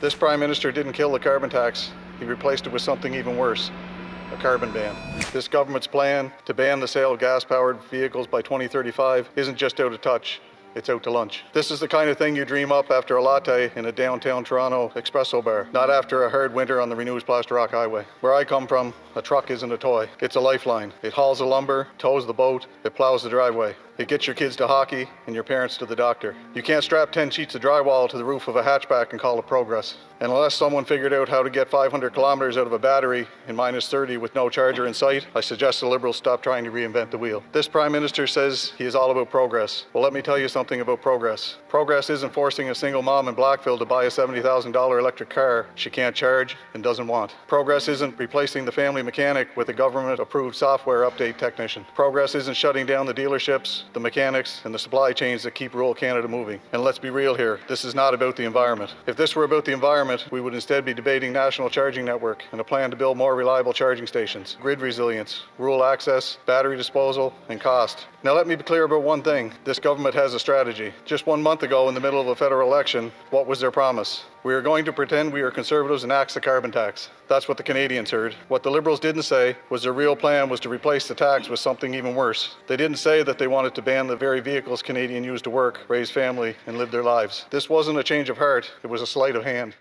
This Prime Minister didn't kill the carbon tax. He replaced it with something even worse, a carbon ban. This government's plan to ban the sale of gas-powered vehicles by 2035 isn't just out of touch. It's out to lunch. This is the kind of thing you dream up after a latte in a downtown Toronto espresso bar, not after a hard winter on the Renews Plaster Rock Highway. Where I come from, a truck isn't a toy. It's a lifeline. It hauls the lumber, tows the boat, it plows the driveway. It gets your kids to hockey and your parents to the doctor. You can't strap 10 sheets of drywall to the roof of a hatchback and call it progress. And unless someone figured out how to get 500 kilometers out of a battery in -30 with no charger in sight, I suggest the Liberals stop trying to reinvent the wheel. This Prime Minister says he is all about progress. Well, let me tell you something about progress. Progress isn't forcing a single mom in Blackville to buy a $70,000 electric car she can't charge and doesn't want. Progress isn't replacing the family mechanic with a government-approved software update technician. Progress isn't shutting down the dealerships, the mechanics, and the supply chains that keep rural Canada moving. And let's be real here, this is not about the environment. If this were about the environment, we would instead be debating national charging network and a plan to build more reliable charging stations, grid resilience, rural access, battery disposal, and cost. Now let me be clear about one thing. This government has a strategy. Just 1 month ago, in the middle of a federal election, what was their promise? We are going to pretend we are Conservatives and axe the carbon tax. That's what the Canadians heard. What the Liberals didn't say was their real plan was to replace the tax with something even worse. They didn't say that they wanted to ban the very vehicles Canadians use to work, raise family, and live their lives. This wasn't a change of heart, it was a sleight of hand.